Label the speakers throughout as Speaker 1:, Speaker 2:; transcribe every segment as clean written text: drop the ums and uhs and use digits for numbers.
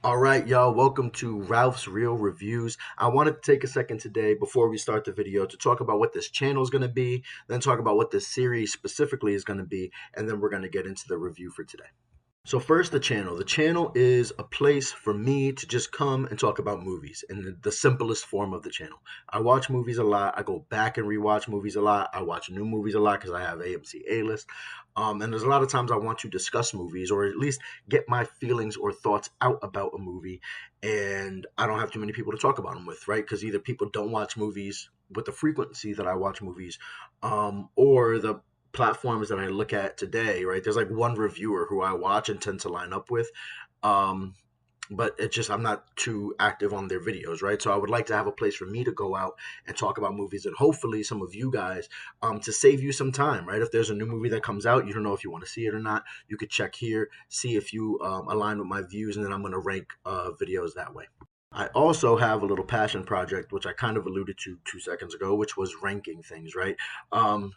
Speaker 1: All right, y'all, welcome to Ralph's Real Reviews. I wanted to take a second today before we start the video to talk about what this channel is going to be, then talk about what this series specifically is going to be, and then we're going to get into the review for today. So first, the channel. The channel is a place for me to just come and talk about movies in the simplest form of the channel. I watch movies a lot. I go back and rewatch movies a lot. I watch new movies a lot because I have AMC A-list. And there's a lot of times I want to discuss movies or at least get my feelings or thoughts out about a movie. And I don't have too many people to talk about them with, right? Because either people don't watch movies with the frequency that I watch movies, or the platforms that I look at today, right? There's like one reviewer who I watch and tend to line up with. Um, but it's just I'm not too active on their videos, right? So I would like to have a place for me to go out and talk about movies and hopefully some of you guys to save you some time, right? If there's a new movie that comes out, you don't know if you want to see it or not, you could check here, see if you align with my views, and then I'm going to rank videos that way. I also have a little passion project, which I kind of alluded to 2 seconds ago, which was ranking things, right?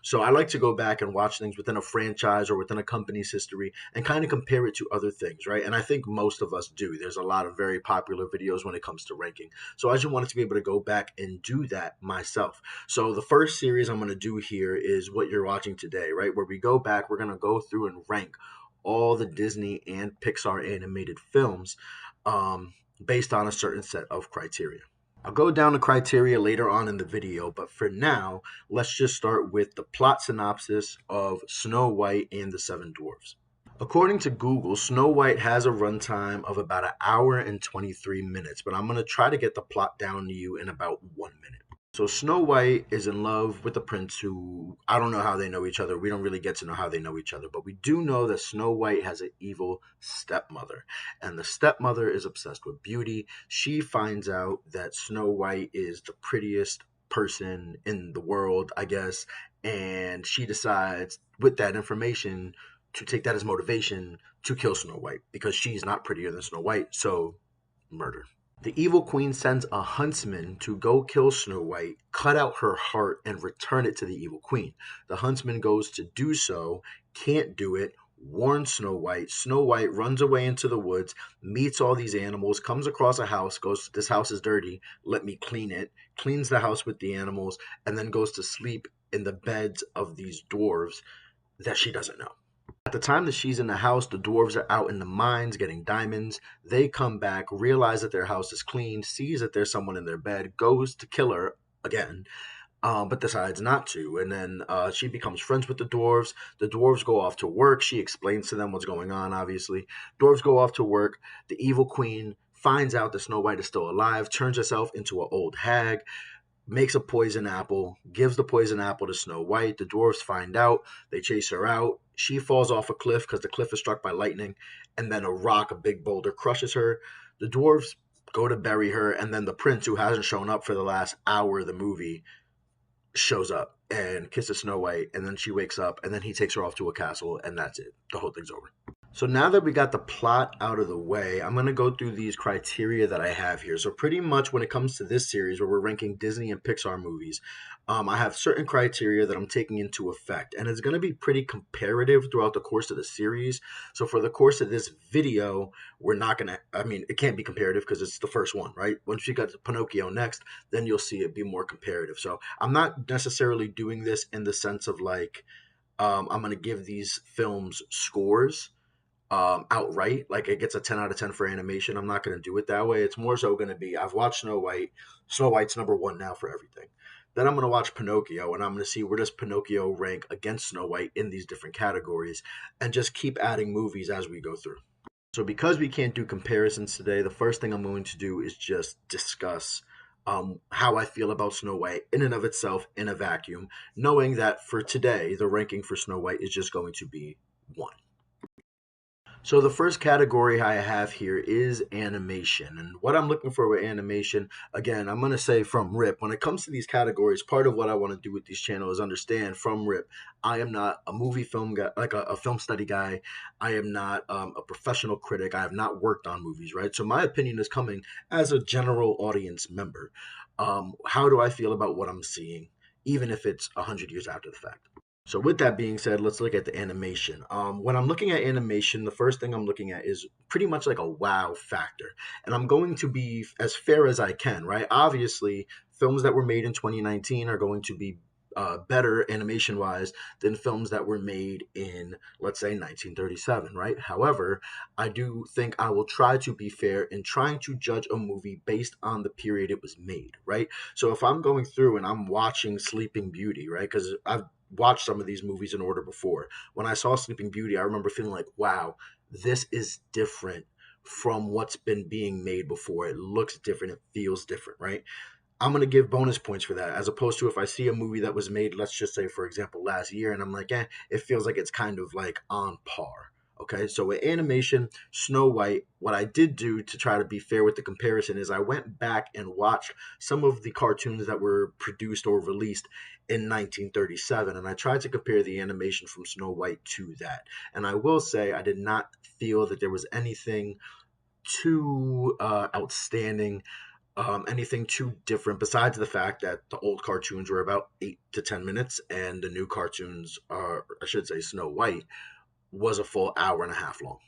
Speaker 1: So I like to go back and watch things within a franchise or within a company's history and kind of compare it to other things, right? And I think most of us do. There's a lot of very popular videos when it comes to ranking. So I just wanted to be able to go back and do that myself. So the first series I'm going to do here is what you're watching today, right? Where we go back, we're going to go through and rank all the Disney and Pixar animated films. Based on a certain set of criteria. I'll go down the criteria later on in the video, but for now, let's just start with the plot synopsis of Snow White and the Seven Dwarfs. According to Google, Snow White has a runtime of about an hour and 23 minutes, but I'm going to try to get the plot down to you in about 1 minute. So Snow White is in love with the prince who, I don't know how they know each other. We don't really get to know how they know each other, but we do know that Snow White has an evil stepmother, and the stepmother is obsessed with beauty. She finds out that Snow White is the prettiest person in the world, I guess, and she decides with that information to take that as motivation to kill Snow White because she's not prettier than Snow White, so murder. The evil queen sends a huntsman to go kill Snow White, cut out her heart, and return it to the evil queen. The huntsman goes to do so, can't do it, warns Snow White. Snow White runs away into the woods, meets all these animals, comes across a house, goes, "This house is dirty, let me clean it," cleans the house with the animals, and then goes to sleep in the beds of these dwarves that she doesn't know. At the time that she's in the house, the dwarves are out in the mines getting diamonds. They come back, realize that their house is clean, sees that there's someone in their bed, goes to kill her again, but decides not to. And then she becomes friends with the dwarves. The dwarves go off to work. She explains to them what's going on, obviously. Dwarves go off to work. The evil queen finds out that Snow White is still alive, turns herself into an old hag, makes a poison apple, gives the poison apple to Snow White. The dwarves find out. They chase her out. She falls off a cliff because the cliff is struck by lightning, and then a rock, a big boulder, crushes her. The dwarves go to bury her, and then the prince, who hasn't shown up for the last hour of the movie, shows up and kisses Snow White, and then she wakes up, and then he takes her off to a castle, and that's it. The whole thing's over. So now that we got the plot out of the way, I'm going to go through these criteria that I have here. So pretty much when it comes to this series where we're ranking Disney and Pixar movies, I have certain criteria that I'm taking into effect. And it's going to be pretty comparative throughout the course of the series. So for the course of this video, we're not going to, it can't be comparative because it's the first one, right? Once you got to Pinocchio next, then you'll see it be more comparative. So I'm not necessarily doing this in the sense of like, I'm going to give these films scores outright, like it gets a 10 out of 10 for animation. I'm not going to do it that way. It's more so going to be, I've watched Snow White. Snow White's number one now for everything. Then I'm going to watch Pinocchio, and I'm going to see where does Pinocchio rank against Snow White in these different categories, and just keep adding movies as we go through. So because we can't do comparisons today, the first thing I'm going to do is just discuss how I feel about Snow White in and of itself in a vacuum, knowing that for today, the ranking for Snow White is just going to be 1. So the first category I have here is animation. And what I'm looking for with animation, again, I'm going to say from RIP, when it comes to these categories, part of what I want to do with these channels is understand from RIP, I am not a movie film guy, like a film study guy. I am not a professional critic. I have not worked on movies, right? So my opinion is coming as a general audience member. How do I feel about what I'm seeing, even if it's 100 years after the fact? So with that being said, let's look at the animation. When I'm looking at animation, the first thing I'm looking at is pretty much like a wow factor, and I'm going to be as fair as I can, right? Obviously, films that were made in 2019 are going to be better animation wise than films that were made in, let's say, 1937, right? However, I do think I will try to be fair in trying to judge a movie based on the period it was made, right? So if I'm going through and I'm watching Sleeping Beauty, right? Because I've watched some of these movies in order before. When I saw Sleeping Beauty, I remember feeling like, wow, this is different from what's been being made before. It looks different, it feels different, right? I'm going to give bonus points for that, as opposed to if I see a movie that was made, let's just say, for example, last year, and I'm like, it feels like it's kind of like on par. Okay, so with animation, Snow White, what I did do to try to be fair with the comparison is I went back and watched some of the cartoons that were produced or released in 1937, and I tried to compare the animation from Snow White to that. And I will say, I did not feel that there was anything too outstanding, anything too different, besides the fact that the old cartoons were about 8 to 10 minutes and the new cartoons are, I should say, Snow White was a full hour and a half long.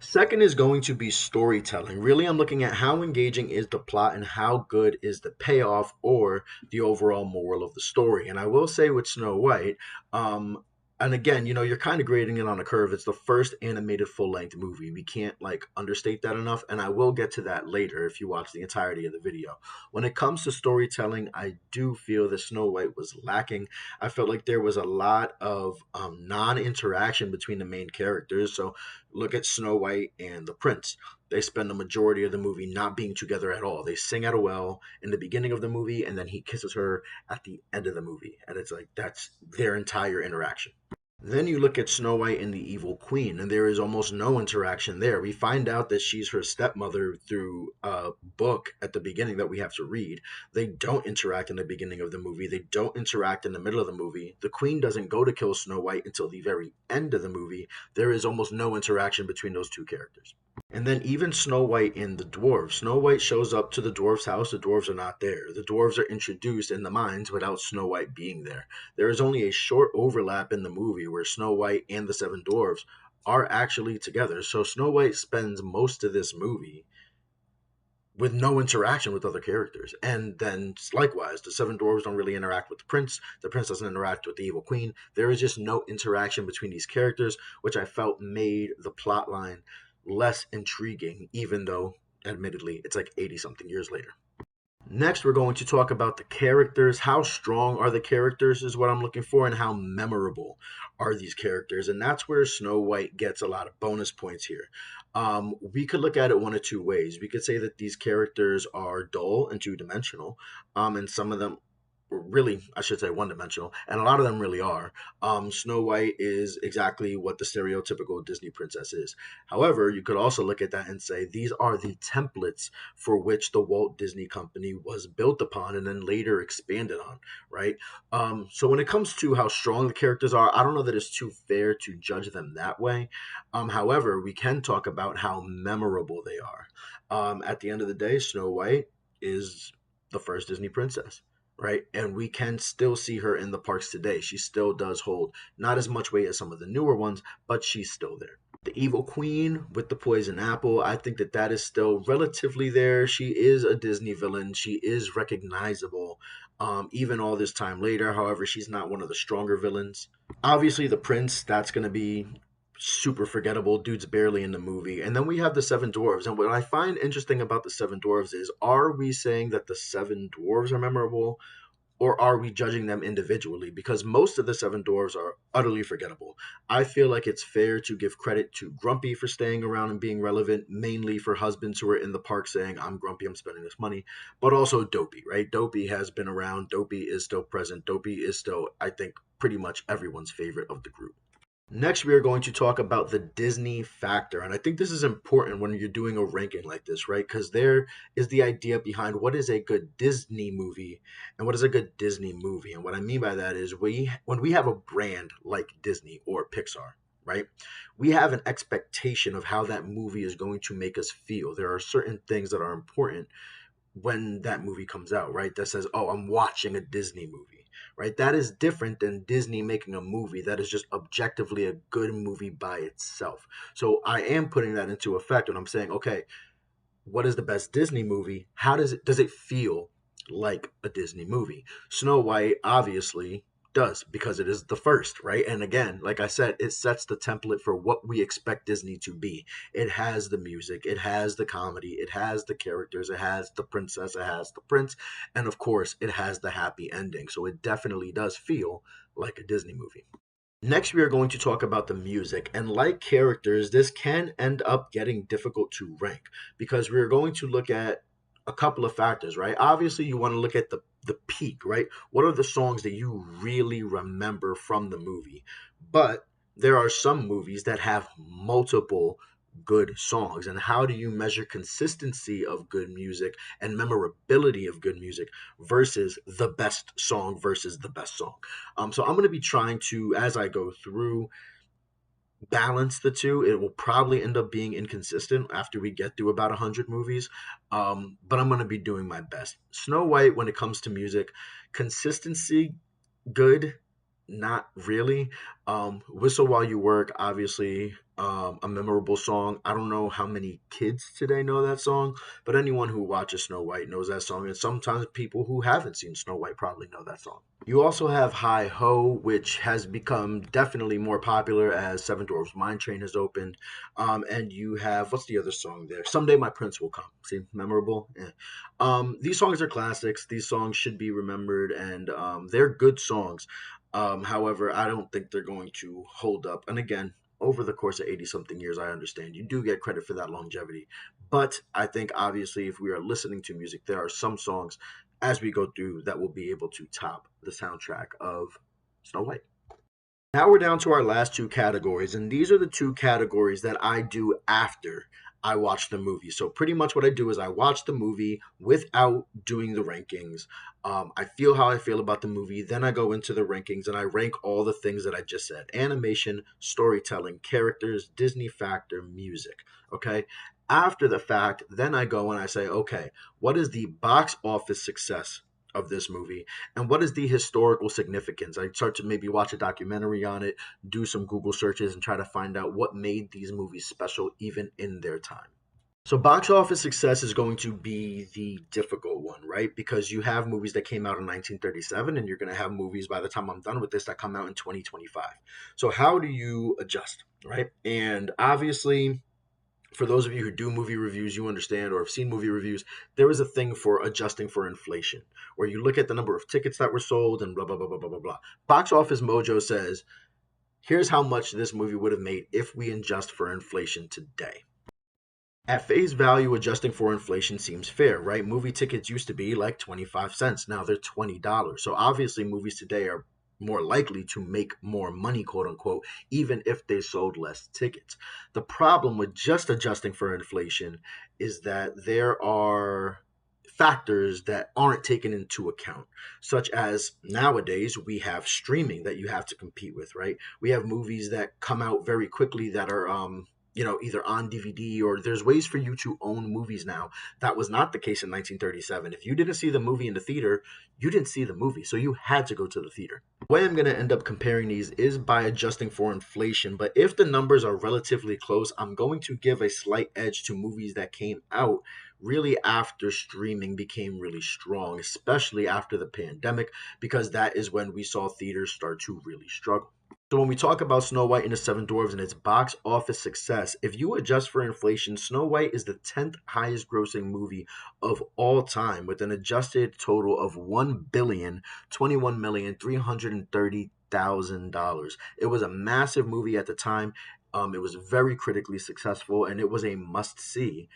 Speaker 1: Second is going to be storytelling. Really, I'm looking at how engaging is the plot and how good is the payoff or the overall moral of the story. And I will say with Snow White, um, and again, you're kind of grading it on a curve. It's the first animated full length movie. We can't like understate that enough. And I will get to that later if you watch the entirety of the video. When it comes to storytelling, I do feel that Snow White was lacking. I felt like there was a lot of non interaction between the main characters. So look at Snow White and the Prince. They spend the majority of the movie not being together at all. They sing at a well in the beginning of the movie, and then he kisses her at the end of the movie. And it's like that's their entire interaction. Then you look at Snow White and the Evil Queen, and there is almost no interaction there. We find out that she's her stepmother through a book at the beginning that we have to read. They don't interact in the beginning of the movie, they don't interact in the middle of the movie. The Queen doesn't go to kill Snow White until the very end of the movie. There is almost no interaction between those two characters. And then even Snow White and the dwarves. Snow White shows up to the dwarves' house. The dwarves are not there. The dwarves are introduced in the mines without Snow White being there. There is only a short overlap in the movie where Snow White and the seven dwarves are actually together. So Snow White spends most of this movie with no interaction with other characters. And then likewise, the seven dwarves don't really interact with the prince. The prince doesn't interact with the evil queen. There is just no interaction between these characters, which I felt made the plot line less intriguing, even though admittedly it's like 80 something years later. Next, we're going to talk about the characters. How strong are the characters is what I'm looking for, and how memorable are these characters. And that's where Snow White gets a lot of bonus points here. We could look at it one of two ways. We could say that these characters are dull and two dimensional, and some of them really, I should say, one dimensional, and a lot of them really are. Snow White is exactly what the stereotypical Disney princess is. However, you could also look at that and say these are the templates for which the Walt Disney Company was built upon and then later expanded on, right? So when it comes to how strong the characters are, I don't know that it's too fair to judge them that way. However, we can talk about how memorable they are. At the end of the day, Snow White is the first Disney princess, right? And we can still see her in the parks today. She still does hold not as much weight as some of the newer ones, but she's still there. The Evil Queen with the poison apple, I think that that is still relatively there. She is a Disney villain. She is recognizable, even all this time later. However, she's not one of the stronger villains. Obviously, the prince, that's going to be super forgettable. Dude's barely in the movie. And then we have the Seven Dwarves. And what I find interesting about the Seven Dwarves is, are we saying that the Seven Dwarves are memorable, or are we judging them individually? Because most of the seven dwarves are utterly forgettable. I feel like it's fair to give credit to Grumpy for staying around and being relevant, mainly for husbands who are in the park saying, I'm grumpy, I'm spending this money, but also Dopey, right? Dopey has been around. Dopey is still present. Dopey is still, I think, pretty much everyone's favorite of the group. Next, we are going to talk about the Disney factor. And I think this is important when you're doing a ranking like this, right? Because there is the idea behind what is a good Disney movie and what is a good Disney movie. And what I mean by that is when we have a brand like Disney or Pixar, right? We have an expectation of how that movie is going to make us feel. There are certain things that are important when that movie comes out, right? That says, oh, I'm watching a Disney movie. right? That is different than Disney making a movie that is just objectively a good movie by itself. So I am putting that into effect when I'm saying, okay, what is the best Disney movie? How does it feel like a Disney movie? Snow White obviously does because it is the first, right? And again, like I said, it sets the template for what we expect Disney to be. It has the music, it has the comedy, it has the characters, it has the princess, it has the prince, and of course, it has the happy ending. So it definitely does feel like a Disney movie. Next, we are going to talk about the music. And like characters, this can end up getting difficult to rank because we're going to look at a couple of factors, right? Obviously, you want to look at the peak, right? What are the songs that you really remember from the movie? But there are some movies that have multiple good songs. And how do you measure consistency of good music and memorability of good music versus the best song versus the best song? So I'm going to be trying to, as I go through, balance the two. It will probably end up being inconsistent after we get through about 100 movies, but I'm going to be doing my best. Snow White, when it comes to music, consistency, good, not really. Whistle While You Work, obviously, a memorable song. I don't know how many kids today know that song, but anyone who watches Snow White knows that song, and sometimes people who haven't seen Snow White probably know that song. You also have Hi Ho, which has become definitely more popular as Seven Dwarfs Mine Train has opened. And you have, what's the other song there? Someday My Prince Will Come. See, memorable? Yeah. These songs are classics. These songs should be remembered, and they're good songs. However, I don't think they're going to hold up. And again, over the course of 80 something years, I understand you do get credit for that longevity. But I think obviously, if we are listening to music, there are some songs as we go through that will be able to top the soundtrack of Snow White. Now we're down to our last two categories, and these are the two categories that I do after I watch the movie. So pretty much what I do is I watch the movie without doing the rankings. I feel how I feel about the movie, then I go into the rankings and I rank all the things that I just said: animation, storytelling, characters, Disney factor, music. Okay. After the fact, then I go and I say, okay, what is the box office success of this movie? And what is the historical significance? I start to maybe watch a documentary on it, do some Google searches, and try to find out what made these movies special even in their time. So, box office success is going to be the difficult one, right? Because you have movies that came out in 1937, and you're going to have movies by the time I'm done with this that come out in 2025. So, how do you adjust, right? And obviously, for those of you who do movie reviews, you understand, or have seen movie reviews, there is a thing for adjusting for inflation, where you look at the number of tickets that were sold and blah, blah, blah, blah, blah, blah, blah. Box Office Mojo says, here's how much this movie would have made if we adjust for inflation today. At face value, adjusting for inflation seems fair, right? Movie tickets used to be like 25 cents. Now they're $20. So obviously, movies today are more likely to make more money, quote unquote, even if they sold less tickets. The problem with just adjusting for inflation is that there are factors that aren't taken into account, such as nowadays we have streaming that you have to compete with, right? We have movies that come out very quickly that are either on DVD, or there's ways for you to own movies now. That was not the case in 1937. If you didn't see the movie in the theater, you didn't see the movie, so you had to go to the theater. The way I'm going to end up comparing these is by adjusting for inflation, but if the numbers are relatively close, I'm going to give a slight edge to movies that came out really after streaming became really strong, especially after the pandemic, because that is when we saw theaters start to really struggle. So when we talk about Snow White and the Seven Dwarfs and its box office success, if you adjust for inflation, Snow White is the 10th highest grossing movie of all time, with an adjusted total of $1,021,330,000. It was a massive movie at the time. It was very critically successful, and it was a must see.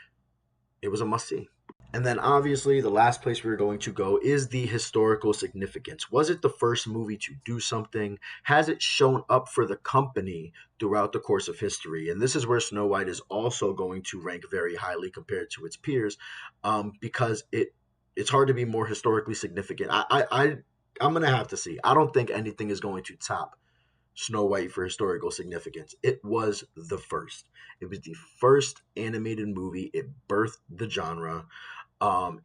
Speaker 1: It was a must see. And then obviously the last place we're going to go is the historical significance. Was it the first movie to do something? Has it shown up for the company throughout the course of history? And this is where Snow White is also going to rank very highly compared to its peers, because it's hard to be more historically significant. I'm gonna have to see. I don't think anything is going to top Snow White for historical significance. It was the first. It was the first animated movie. It birthed the genre.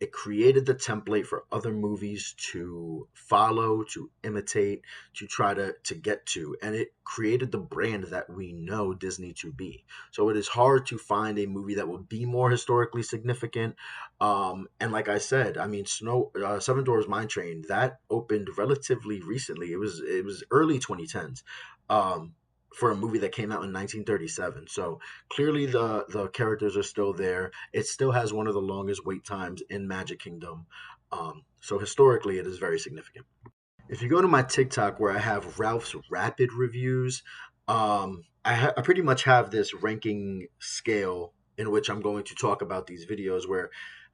Speaker 1: It created the template for other movies to follow, to imitate, to try to get to, and it created the brand that we know Disney to be. So it is hard to find a movie that will be more historically significant. And like I said, I mean, Seven Dwarfs Mine Train, that opened relatively recently. It was early 2010s. For a movie that came out in 1937. So clearly the characters are still there. It still has one of the longest wait times in Magic Kingdom. So historically, it is very significant. If you go to my TikTok where I have Ralph's rapid reviews, I pretty much have this ranking scale in which I'm going to talk about these videos where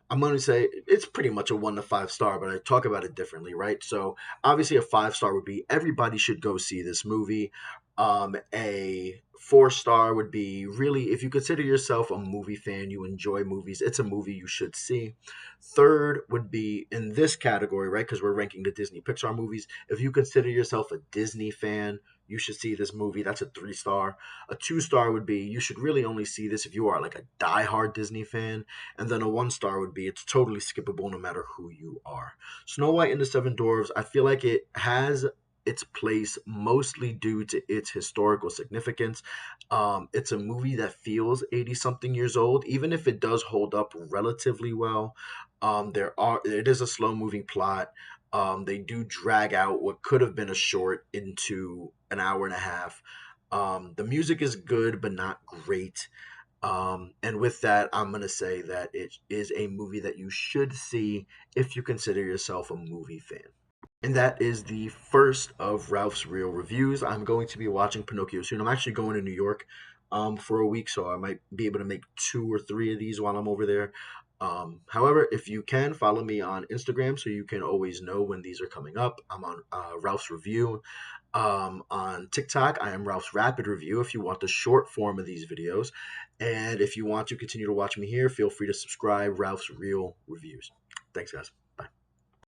Speaker 1: I'm going to say it's pretty much a 1 to 5 star, but I talk about it differently, right? So obviously, a 5 star would be everybody should go see this movie. A 4 star would be really if you consider yourself a movie fan, you enjoy movies, it's a movie you should see. Third would be in this category, right? Because we're ranking the Disney Pixar movies. If you consider yourself a Disney fan, you should see this movie. That's a 3 star. A 2 star would be you should really only see this if you are like a diehard Disney fan. And then a 1 star would be it's totally skippable no matter who you are. Snow White and the Seven Dwarfs, I feel like it has its place mostly due to its historical significance. It's a movie that feels 80 something years old, even if it does hold up relatively well. It is a slow moving plot. They do drag out what could have been a short into an hour and a half. The music is good, but not great. And with that, I'm going to say that it is a movie that you should see if you consider yourself a movie fan. And that is the first of Ralph's Real Reviews. I'm going to be watching Pinocchio soon. I'm actually going to New York for a week, so I might be able to make 2 or 3 of these while I'm over there. However, if you can, follow me on Instagram so you can always know when these are coming up. I'm on Ralph's Review. On TikTok, I am Ralph's Rapid Review if you want the short form of these videos. And if you want to continue to watch me here, feel free to subscribe, Ralph's Real Reviews. Thanks, guys.